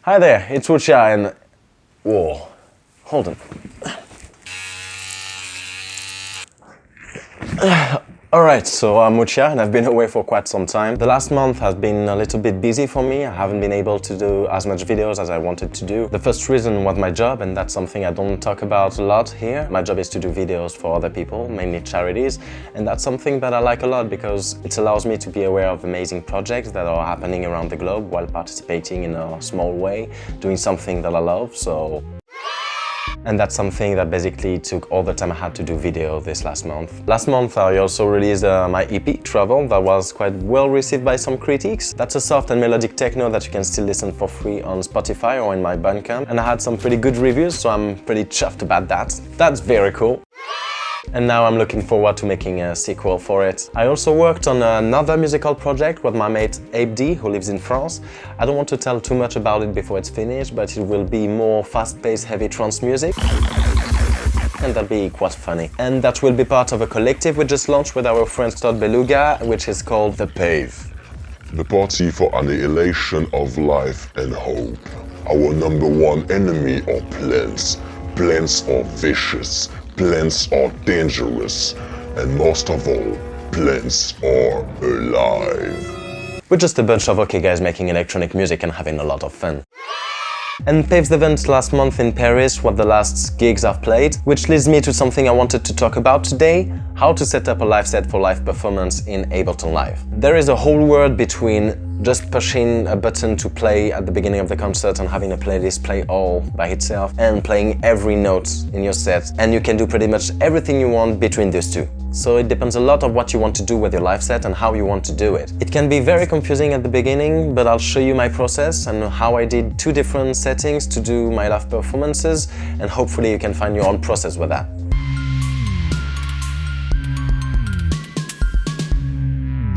Hi there, it's Woochia and... Whoa, hold on. Alright, so I'm Woochia and I've been away for quite some time. The last month has been a little bit busy for me. I haven't been able to do as much videos as I wanted to do. The first reason was my job, and that's something I don't talk about a lot here. My job is to do videos for other people, mainly charities, and that's something that I like a lot because it allows me to be aware of amazing projects that are happening around the globe while participating in a small way, doing something that I love, And that's something that basically took all the time I had to do video this last month. Last month I also released my EP, Travel, that was quite well received by some critics. That's a soft and melodic techno that you can still listen for free on Spotify or in my Bandcamp. And I had some pretty good reviews, so I'm pretty chuffed about that. That's very cool. And now I'm looking forward to making a sequel for it. I also worked on another musical project with my mate Ebde, who lives in France. I don't want to tell too much about it before it's finished, but it will be more fast-paced, heavy trance music. And that'll be quite funny. And that will be part of a collective we just launched with our friends Beluga, which is called the P.A.V.E. The party for annihilation of life and hope. Our #1 enemy are plants. Plants are vicious. Plants are dangerous, and most of all, plants are alive. We're just a bunch of okay guys making electronic music and having a lot of fun. And P.A.V.E.'s event last month in Paris were the last gigs I've played, which leads me to something I wanted to talk about today: how to set up a live set for live performance in Ableton Live. There is a whole world between just pushing a button to play at the beginning of the concert and having a playlist play all by itself and playing every note in your set, and you can do pretty much everything you want between those two. So it depends a lot on what you want to do with your live set and how you want to do it. It can be very confusing at the beginning, but I'll show you my process and how I did 2 different settings to do my live performances, and hopefully you can find your own process with that.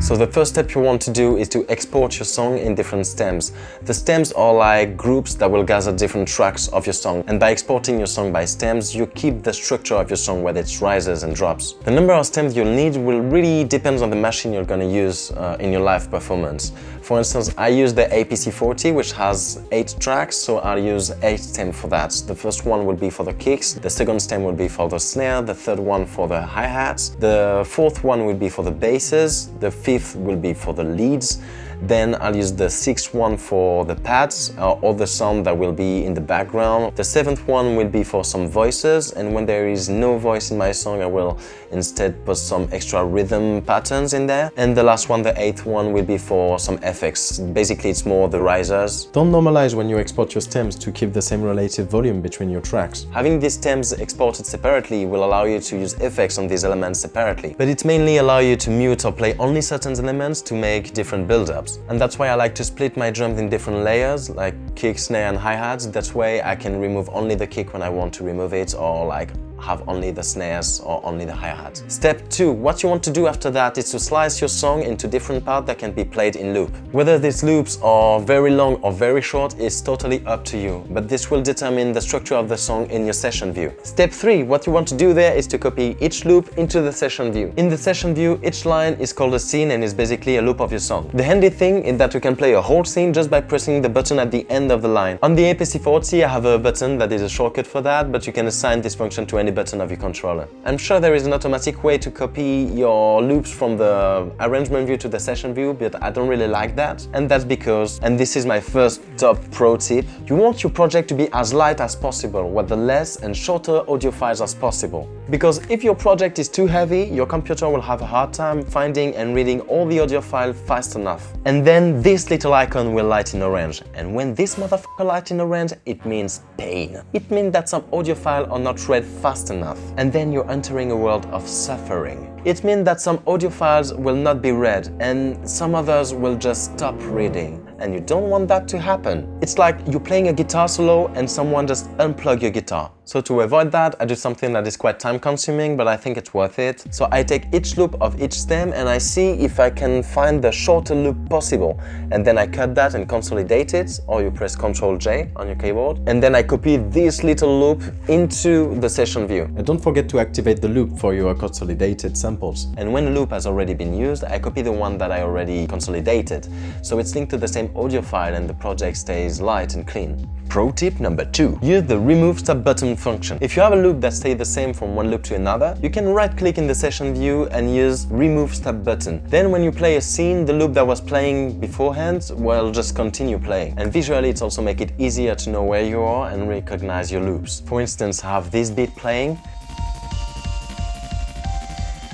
So the first step you want to do is to export your song in different stems. The stems are like groups that will gather different tracks of your song, and by exporting your song by stems, you keep the structure of your song where it rises and drops. The number of stems you'll need will really depend on the machine you're going to use in your live performance. For instance, I use the APC40, which has 8 tracks, so I'll use 8 stems for that. The first one will be for the kicks, the second stem will be for the snare, the third one for the hi-hats, the fourth one will be for the basses, the fifth will be for the leads. Then I'll use the 6th one for the pads or the sound that will be in the background. The 7th one will be for some voices, and when there is no voice in my song, I will instead put some extra rhythm patterns in there. And the last one, the 8th one, will be for some effects. Basically, it's more the risers. Don't normalize when you export your stems to keep the same relative volume between your tracks. Having these stems exported separately will allow you to use effects on these elements separately, but it mainly allows you to mute or play only certain elements to make different build-ups. And that's why I like to split my drums in different layers, like kick, snare and hi-hats. That way I can remove only the kick when I want to remove it, or like have only the snares or only the hi-hat. Step 2. What you want to do after that is to slice your song into different parts that can be played in loop. Whether these loops are very long or very short is totally up to you, but this will determine the structure of the song in your session view. Step 3. What you want to do there is to copy each loop into the session view. In the session view, each line is called a scene and is basically a loop of your song. The handy thing is that you can play a whole scene just by pressing the button at the end of the line. On the APC40, I have a button that is a shortcut for that, but you can assign this function to any button of your controller. I'm sure there is an automatic way to copy your loops from the arrangement view to the session view, but I don't really like that. And that's because, and this is my first top pro tip, you want your project to be as light as possible with the less and shorter audio files as possible. Because if your project is too heavy, your computer will have a hard time finding and reading all the audio file fast enough. And then this little icon will light in orange. And when this motherfucker light in orange, it means pain. It means that some audio files are not read fast enough. And then you're entering a world of suffering. It means that some audio files will not be read and some others will just stop reading. And you don't want that to happen. It's like you're playing a guitar solo and someone just unplugs your guitar. So to avoid that, I do something that is quite time consuming, but I think it's worth it. So I take each loop of each stem and I see if I can find the shorter loop possible. And then I cut that and consolidate it, or you press Ctrl-J on your keyboard. And then I copy this little loop into the session view. And don't forget to activate the loop for your consolidated sound samples. And when a loop has already been used, I copy the one that I already consolidated, so it's linked to the same audio file and the project stays light and clean. Pro tip number 2. Use the remove stop button function. If you have a loop that stays the same from one loop to another, you can right-click in the session view and use remove stop button. Then when you play a scene, the loop that was playing beforehand will just continue playing. And visually it's also make it easier to know where you are and recognize your loops. For instance, I have this beat playing,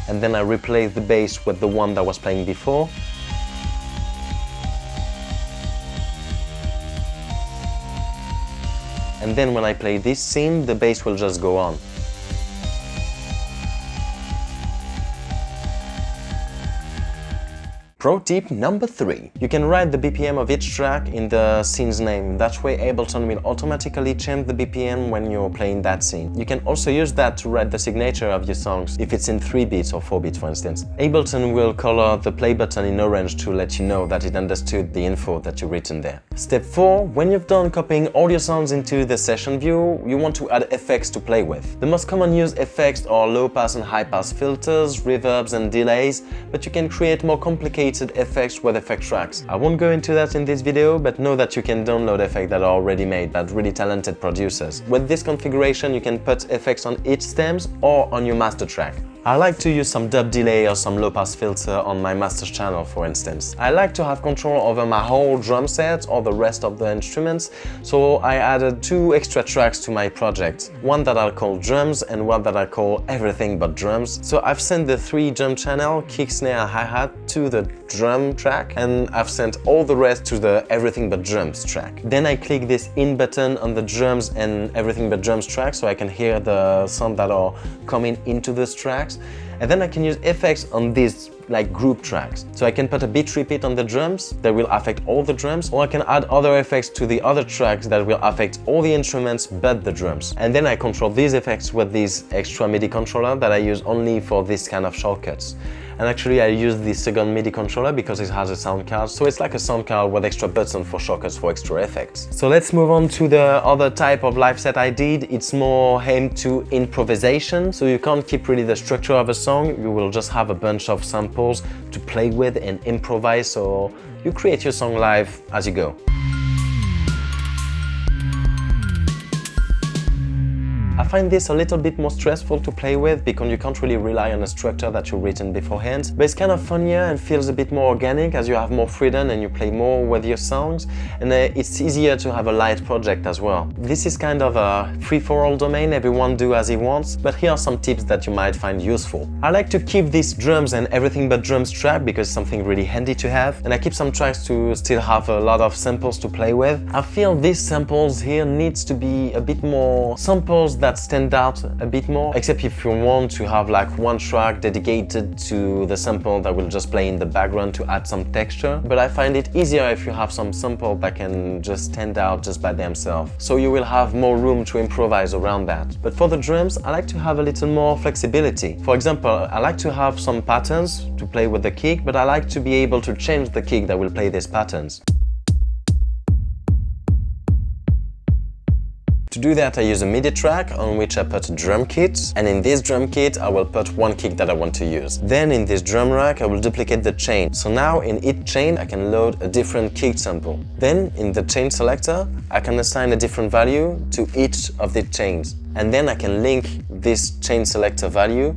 and then I replace the bass with the one that was playing before. And then when I play this scene, the bass will just go on. Pro tip number 3. You can write the BPM of each track in the scene's name. That way Ableton will automatically change the BPM when you're playing that scene. You can also use that to write the signature of your songs, if it's in 3 beats or 4 beats for instance. Ableton will color the play button in orange to let you know that it understood the info that you've written there. Step 4. When you've done copying all your sounds into the session view, you want to add effects to play with. The most common used effects are low pass and high pass filters, reverbs and delays, but you can create more complicated effects with effect tracks. I won't go into that in this video, but know that you can download effects that are already made by really talented producers. With this configuration, you can put effects on each stems or on your master track. I like to use some dub delay or some low pass filter on my master's channel, for instance. I like to have control over my whole drum set or the rest of the instruments, so I added 2 extra tracks to my project. One that I'll call drums and one that I call everything but drums. So I've sent the 3 drum channel, kick, snare, hi-hat to the drum track, and I've sent all the rest to the everything but drums track. Then I click this in button on the drums and everything but drums track so I can hear the sound that are coming into those tracks. And then I can use effects on these like group tracks. So I can put a beat repeat on the drums that will affect all the drums, or I can add other effects to the other tracks that will affect all the instruments but the drums. And then I control these effects with this extra MIDI controller that I use only for this kind of shortcuts. And actually I use the second MIDI controller because it has a sound card, so it's like a sound card with extra buttons for shortcuts for extra effects. So let's move on to the other type of live set I did. It's more aimed to improvisation, so you can't keep really the structure of a song, you will just have a bunch of samples to play with and improvise, so you create your song live as you go. I find this a little bit more stressful to play with because you can't really rely on a structure that you've written beforehand, but it's kind of funnier and feels a bit more organic as you have more freedom and you play more with your songs, and it's easier to have a light project as well. This is kind of a free-for-all domain, everyone do as he wants, but here are some tips that you might find useful. I like to keep these drums and everything but drums track because it's something really handy to have, and I keep some tracks to still have a lot of samples to play with. I feel these samples here needs to be a bit more samples that stand out a bit more, except if you want to have like one track dedicated to the sample that will just play in the background to add some texture. But I find it easier if you have some sample that can just stand out just by themselves, so you will have more room to improvise around that. But for the drums, I like to have a little more flexibility. For example, I like to have some patterns to play with the kick, but I like to be able to change the kick that will play these patterns. To do that, I use a MIDI track on which I put a drum kit, and in this drum kit I will put one kick that I want to use. Then in this drum rack I will duplicate the chain, so now in each chain I can load a different kick sample. Then in the chain selector I can assign a different value to each of the chains, and then I can link this chain selector value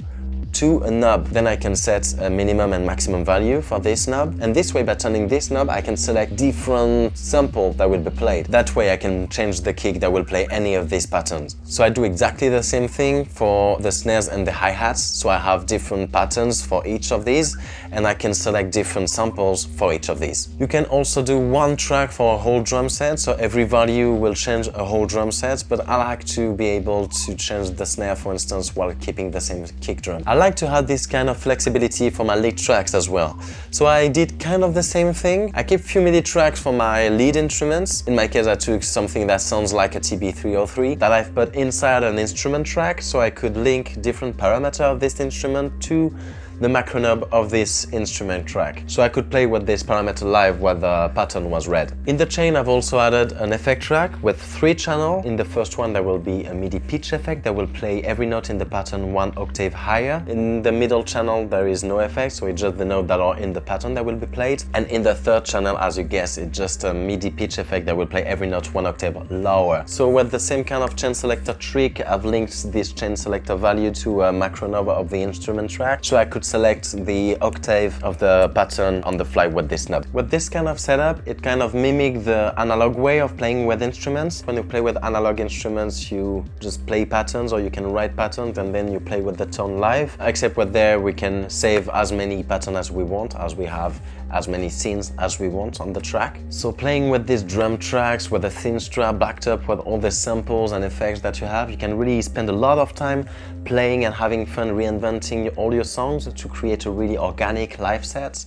to a knob. Then I can set a minimum and maximum value for this knob, and this way by turning this knob I can select different samples that will be played. That way I can change the kick that will play any of these patterns. So I do exactly the same thing for the snares and the hi-hats, so I have different patterns for each of these and I can select different samples for each of these. You can also do one track for a whole drum set, so every value will change a whole drum set, but I like to be able to change the snare for instance while keeping the same kick drum. I like to have this kind of flexibility for my lead tracks as well. So I did kind of the same thing. I keep few MIDI tracks for my lead instruments. In my case I took something that sounds like a TB303 that I've put inside an instrument track, so I could link different parameters of this instrument to the macro knob of this instrument track. So I could play with this parameter live while the pattern was read. In the chain, I've also added an effect track with 3 channels. In the first one, there will be a MIDI pitch effect that will play every note in the pattern 1 octave higher. In the middle channel, there is no effect, so it's just the notes that are in the pattern that will be played. And in the third channel, as you guess, it's just a MIDI pitch effect that will play every note 1 octave lower. So with the same kind of chain selector trick, I've linked this chain selector value to a macro knob of the instrument track, so I could select the octave of the pattern on the fly with this knob. With this kind of setup, it kind of mimics the analog way of playing with instruments. When you play with analog instruments, you just play patterns, or you can write patterns and then you play with the tone live. Except with there, we can save as many patterns as we want, as we have as many scenes as we want on the track. So playing with these drum tracks with a thin strap backed up with all the samples and effects that you have, you can really spend a lot of time playing and having fun reinventing all your songs to create a really organic live set.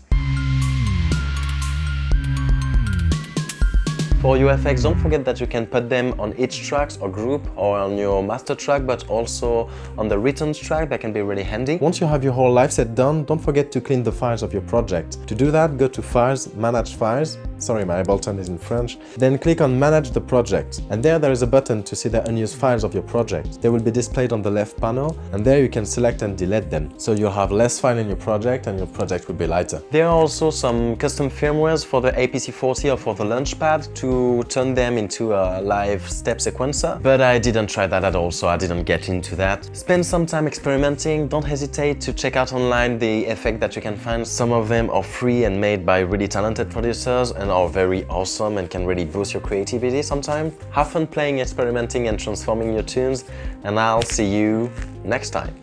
For your effects, don't forget that you can put them on each track or group or on your master track, but also on the returns track. That can be really handy. Once you have your whole live set done, don't forget to clean the files of your project. To do that, go to Files, Manage Files. Sorry, my Ableton is in French. Then click on Manage the project. And there is a button to see the unused files of your project. They will be displayed on the left panel, and there you can select and delete them. So you'll have less files in your project and your project will be lighter. There are also some custom firmwares for the APC40 or for the Launchpad to turn them into a live step sequencer, but I didn't try that at all, so I didn't get into that. Spend some time experimenting. Don't hesitate to check out online the effects that you can find. Some of them are free and made by really talented producers and are very awesome and can really boost your creativity sometimes. Have fun playing, experimenting and transforming your tunes, and I'll see you next time.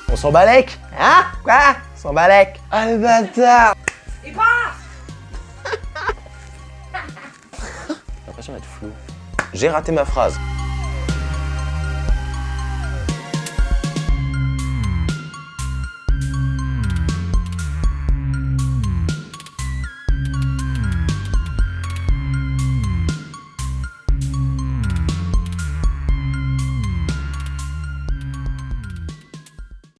On s'en balèque? Hein? Quoi? On s'en balèque? Ah le bâtard! Il passe! J'ai l'impression d'être flou. J'ai raté ma phrase.